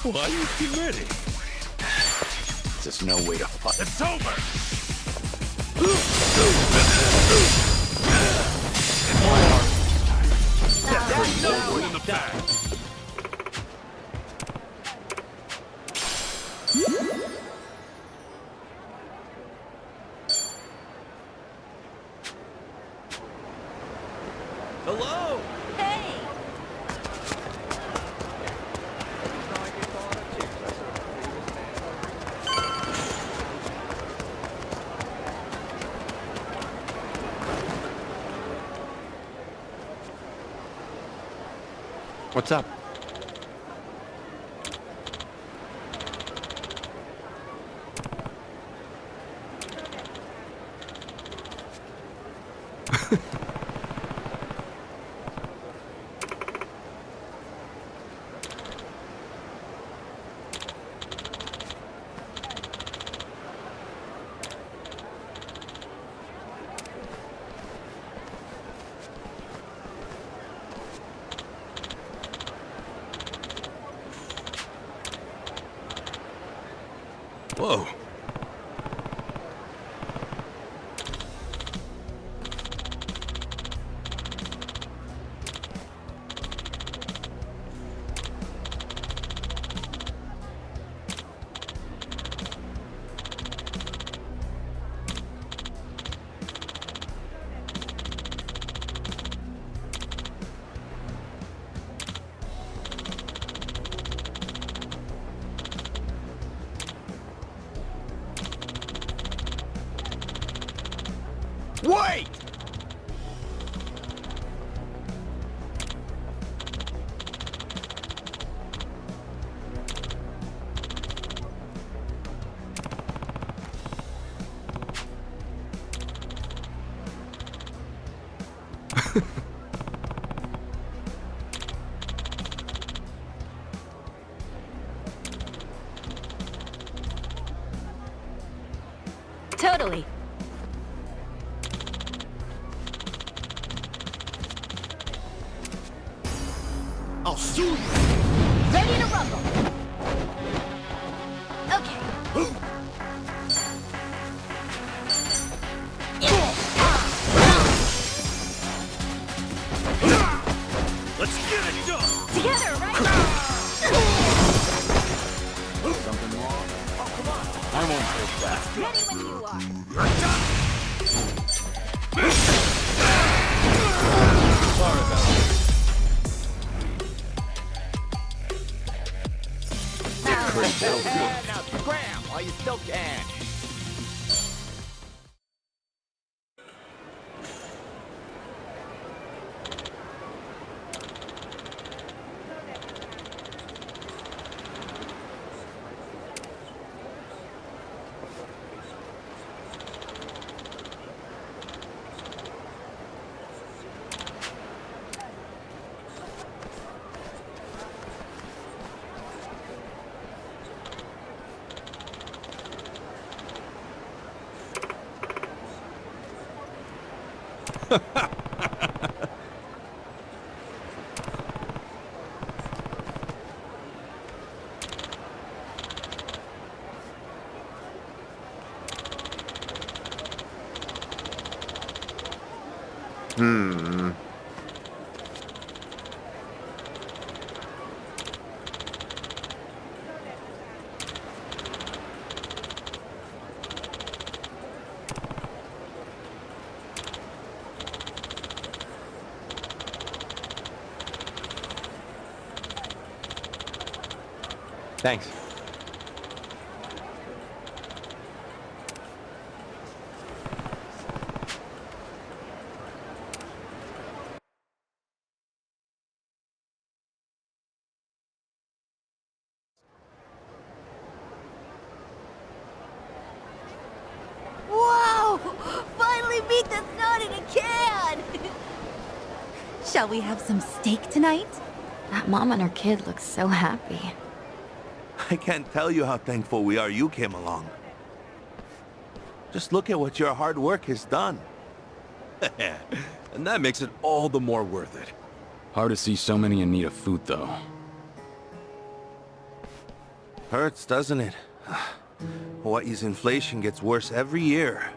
Why are you ready? There's no way to fight. It's over! No one in the back! Hello! Hey! What's up? Whoa. Wait! Totally. I'll sue you! Ready to rumble. Okay. Let's get it done! Together, right? Something wrong? Oh, come on. I won't hold back. Ready when you are. You're done! Sorry about that. Now scram while you still can. Thanks. Whoa! Finally beat the sun in a can! Shall we have some steak tonight? That mom and her kid look so happy. I can't tell you how thankful we are you came along. Just look at what your hard work has done. And that makes it all the more worth it. Hard to see so many in need of food, though. Hurts, doesn't it? Hawaii's inflation gets worse every year.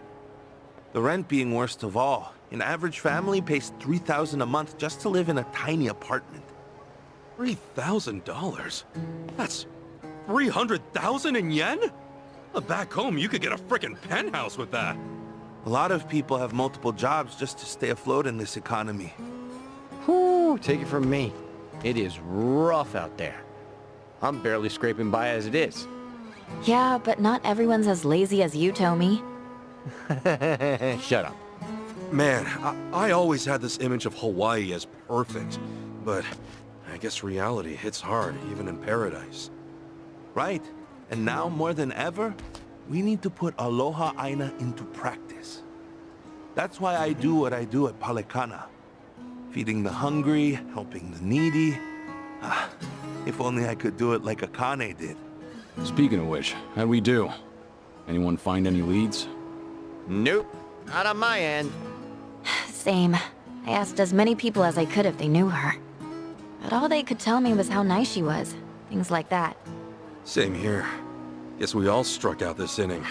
The rent being worst of all. An average family pays $3,000 a month just to live in a tiny apartment. $3,000? That's 300,000 in yen? Back home, you could get a frickin' penthouse with that. A lot of people have multiple jobs just to stay afloat in this economy. Whew, take it from me. It is rough out there. I'm barely scraping by as it is. Yeah, but not everyone's as lazy as you, Tomi. Shut up. Man, I always had this image of Hawaii as perfect, but I guess reality hits hard, even in paradise. Right. And now, more than ever, we need to put Aloha Aina into practice. That's why I do what I do at Palekana. Feeding the hungry, helping the needy. If only I could do it like Akane did. Speaking of which, how'd we do? Anyone find any leads? Nope. Not on my end. Same. I asked as many people as I could if they knew her. But all they could tell me was how nice she was. Things like that. Same here. Guess we all struck out this inning.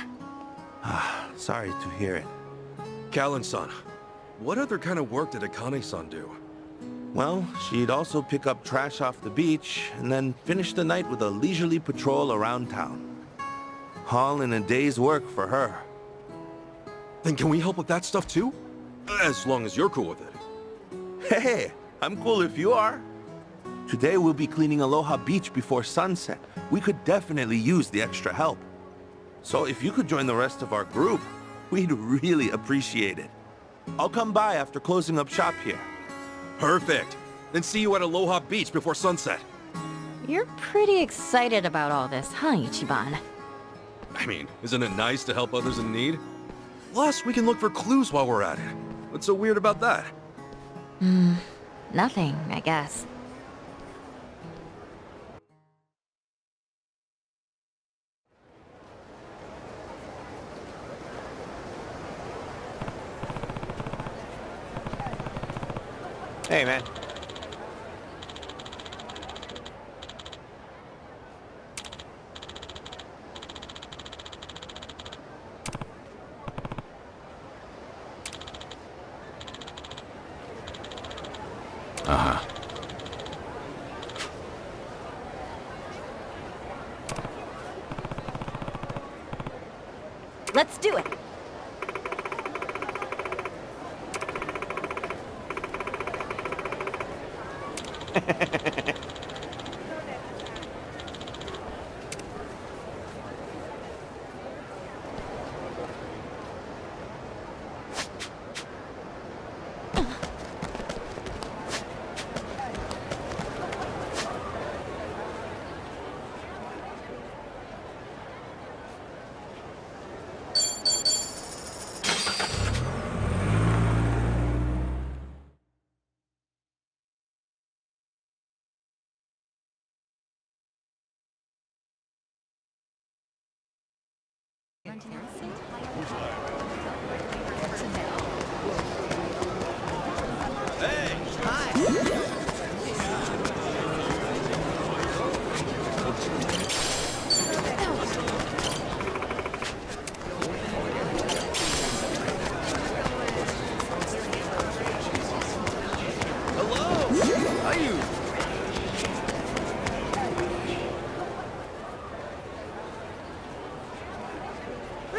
Sorry to hear it. Callan-san, what other kind of work did Akane-san do? Well, she'd also pick up trash off the beach, and then finish the night with a leisurely patrol around town. All in a day's work for her. Then can we help with that stuff too? As long as you're cool with it. Hey, I'm cool if you are. Today we'll be cleaning Aloha Beach before sunset. We could definitely use the extra help. So if you could join the rest of our group, we'd really appreciate it. I'll come by after closing up shop here. Perfect. Then see you at Aloha Beach before sunset. You're pretty excited about all this, huh, Ichiban? I mean, isn't it nice to help others in need? Plus, we can look for clues while we're at it. What's so weird about that? Nothing, I guess. Hey, man. Uh-huh. Let's do it!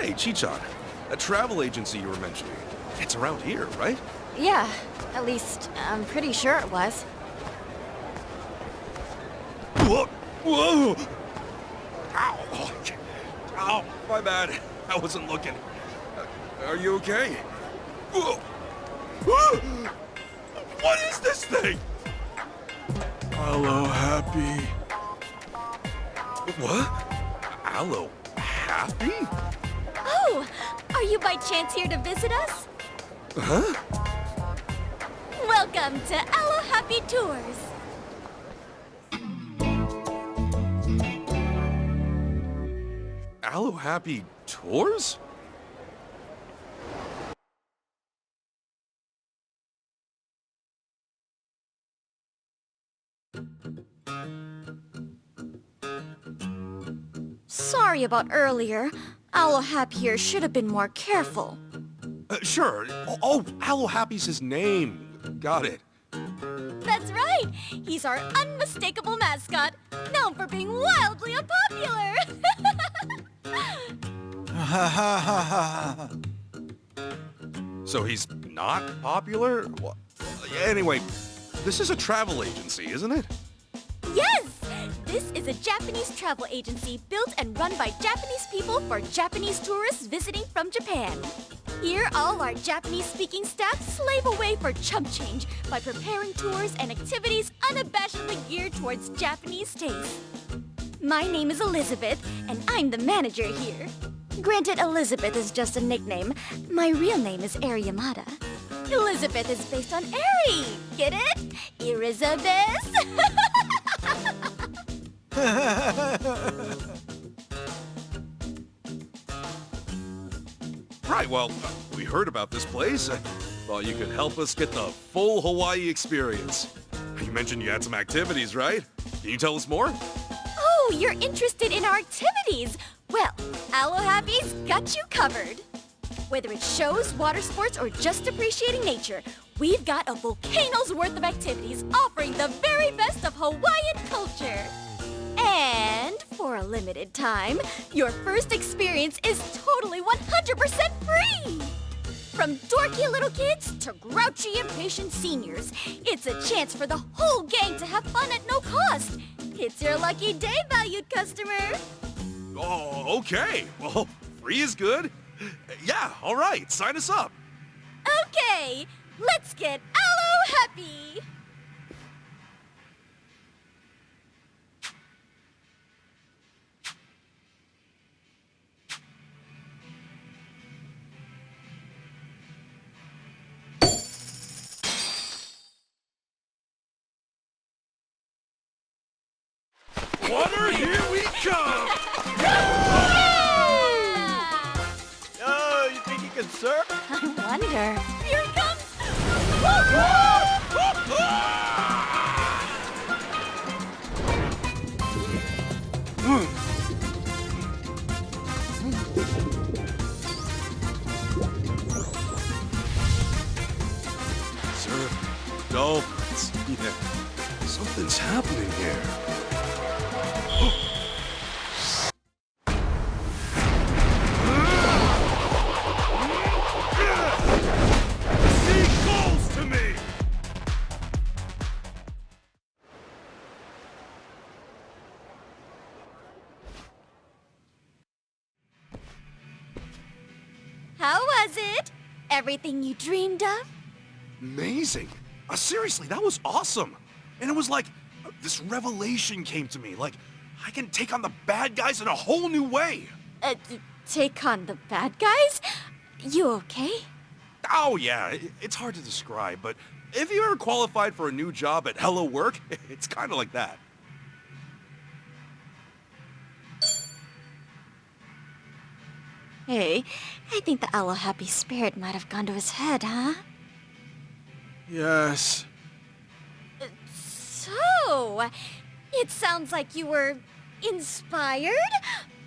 Hey, Chichan, that travel agency you were mentioning. It's around here, right? Yeah, at least I'm pretty sure it was. Whoa! Whoa! Ow! Ow! My bad. I wasn't looking. Are you okay? Whoa. What is this thing? Alo-Happy. What? Alo-Happy? Oh, are you by chance here to visit us? Huh? Welcome to Alo-Happy Tours. Alo-Happy tours? Sorry about earlier. Alo-Happy here should have been more careful. Sure. Oh, Alo-Happy's his name. Got it. That's right! He's our unmistakable mascot, known for being wildly unpopular! So he's not popular? Anyway, this is a travel agency, isn't it? Yes! This is a Japanese travel agency built and run by Japanese people for Japanese tourists visiting from Japan. Here, all our Japanese-speaking staff slave away for chump change by preparing tours and activities unabashedly geared towards Japanese taste. My name is Elizabeth, and I'm the manager here. Granted, Elizabeth is just a nickname. My real name is Eri Yamada. Elizabeth is based on Eri. Get it? Elizabeth? Right, well, we heard about this place. Thought you could help us get the full Hawaii experience. You mentioned you had some activities, right? Can you tell us more? Oh, you're interested in our activities. Well, Alo-Happy's got you covered. Whether it's shows, water sports, or just appreciating nature, we've got a volcano's worth of activities offering the very best of Hawaiian culture. And for a limited time, your first experience is totally 100% free! From dorky little kids to grouchy impatient seniors, it's a chance for the whole gang to have fun at no cost. It's your lucky day, valued customer. Oh, okay. Well, free is good. Yeah, all right. Sign us up. Okay, let's get Alo-Happy! Water, here we come! Oh, you think you can surf? I wonder. Here it comes! Sir, dolphins. Yeah, something's happening here. How was it? Everything you dreamed of? Amazing. Seriously, that was awesome. And it was like, this revelation came to me. Like, I can take on the bad guys in a whole new way. Take on the bad guys? You okay? Oh, yeah, it's hard to describe, but if you ever qualified for a new job at Hello Work, it's kind of like that. Hey, I think the Alo-Happy spirit might have gone to his head, huh? Yes. So, it sounds like you were inspired?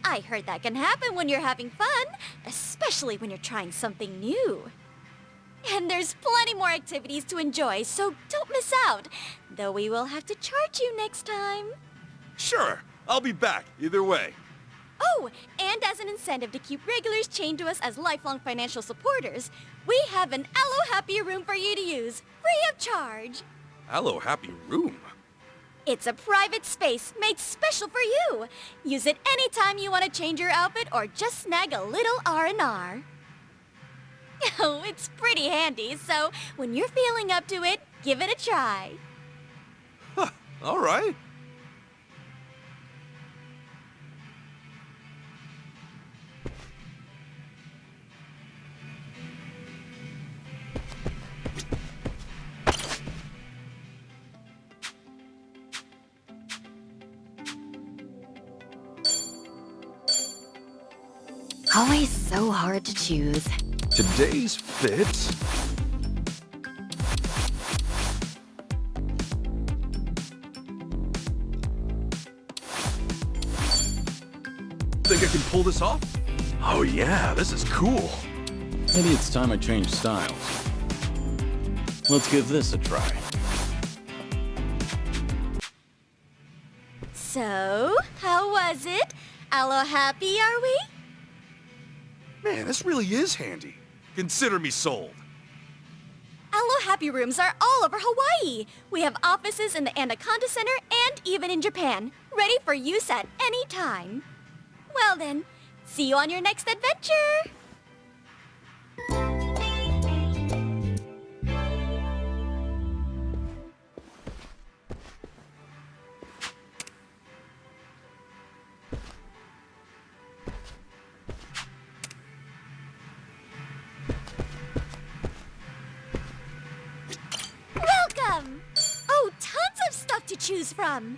I heard that can happen when you're having fun, especially when you're trying something new. And there's plenty more activities to enjoy, so don't miss out. Though we will have to charge you next time. Sure, I'll be back either way. Oh, and as an incentive to keep regulars chained to us as lifelong financial supporters, we have an Alo-Happy room for you to use, free of charge. Alo-Happy room? It's a private space made special for you. Use it anytime you want to change your outfit or just snag a little R&R. Oh, it's pretty handy, so when you're feeling up to it, give it a try. Huh, all right. Always so hard to choose. Today's fit? Think I can pull this off? Oh yeah, this is cool. Maybe it's time I change styles. Let's give this a try. So, how was it? Alo-Happy, are we? Man, this really is handy. Consider me sold. Alo-Happy rooms are all over Hawaii. We have offices in the Anaconda Center and even in Japan, ready for use at any time. Well then, see you on your next adventure! Welcome! Oh, tons of stuff to choose from!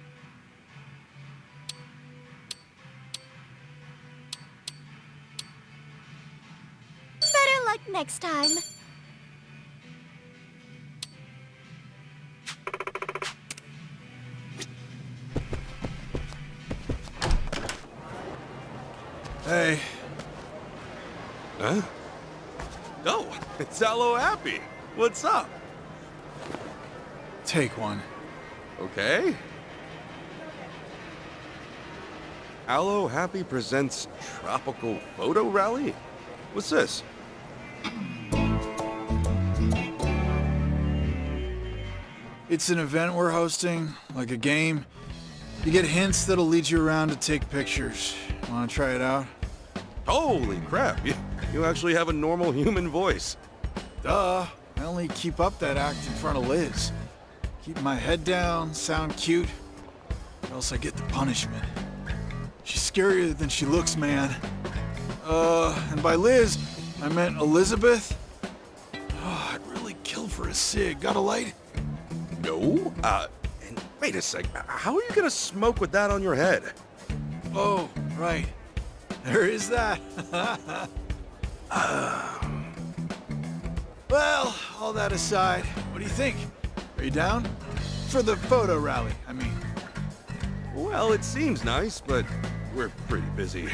Better luck next time. Hey. Huh? Oh, it's Alo-Happy. What's up? Take one. Okay. Alo-Happy presents Tropical Photo Rally? What's this? It's an event we're hosting, like a game. You get hints that'll lead you around to take pictures. Wanna try it out? Holy crap, you actually have a normal human voice. Duh. I only keep up that act in front of Liz. Keep my head down, sound cute, or else I get the punishment. She's scarier than she looks, man. And by Liz, I meant Elizabeth. Oh, I'd really kill for a cig. Got a light? No? And wait a sec, how are you gonna smoke with that on your head? Oh, right. There is that. Well, all that aside, what do you think? Are you down? For the photo rally, I mean. Well, it seems nice, but we're pretty busy.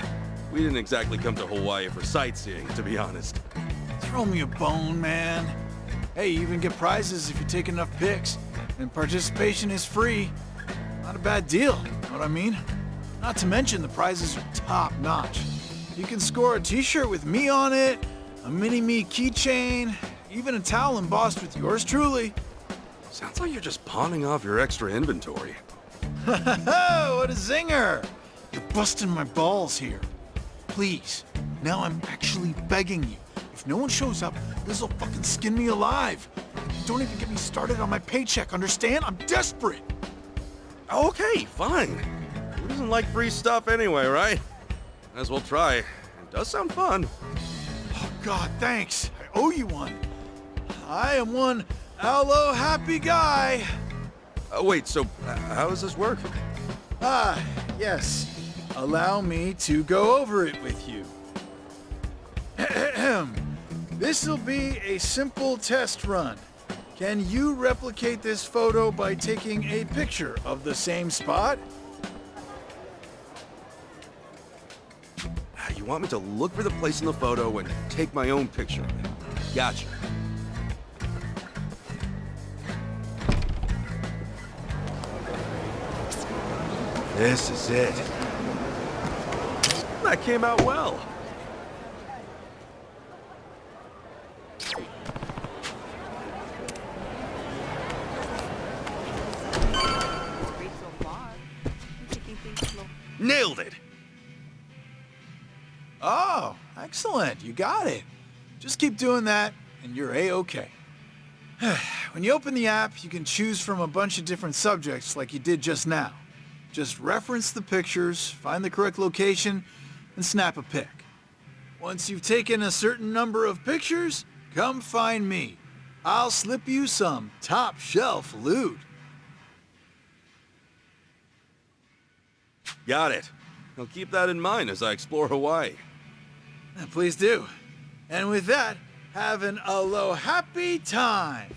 We didn't exactly come to Hawaii for sightseeing, to be honest. Throw me a bone, man. Hey, you even get prizes if you take enough pics, and participation is free. Not a bad deal, know what I mean? Not to mention the prizes are top-notch. You can score a t-shirt with me on it, a mini-me keychain, even a towel embossed with yours truly. Sounds like you're just pawning off your extra inventory. What a zinger! You're busting my balls here. Please, now I'm actually begging you. If no one shows up, this'll fucking skin me alive. Don't even get me started on my paycheck, understand? I'm desperate! Okay, fine. Who doesn't like free stuff anyway, right? Might as well try. It does sound fun. Oh God, thanks. I owe you one. I am one Alo-Happy guy. Wait, so how does this work? Ah, yes. Allow me to go over it with you. This'll be a simple test run. Can you replicate this photo by taking a picture of the same spot? You want me to look for the place in the photo and take my own picture of it. Gotcha. This is it. That came out well. Nailed it! Oh, excellent. You got it. Just keep doing that, and you're A-okay. When you open the app, you can choose from a bunch of different subjects like you did just now. Just reference the pictures, find the correct location, and snap a pic. Once you've taken a certain number of pictures, come find me. I'll slip you some top-shelf loot. Got it. I'll keep that in mind as I explore Hawaii. Please do. And with that, have an Alo-Happy time.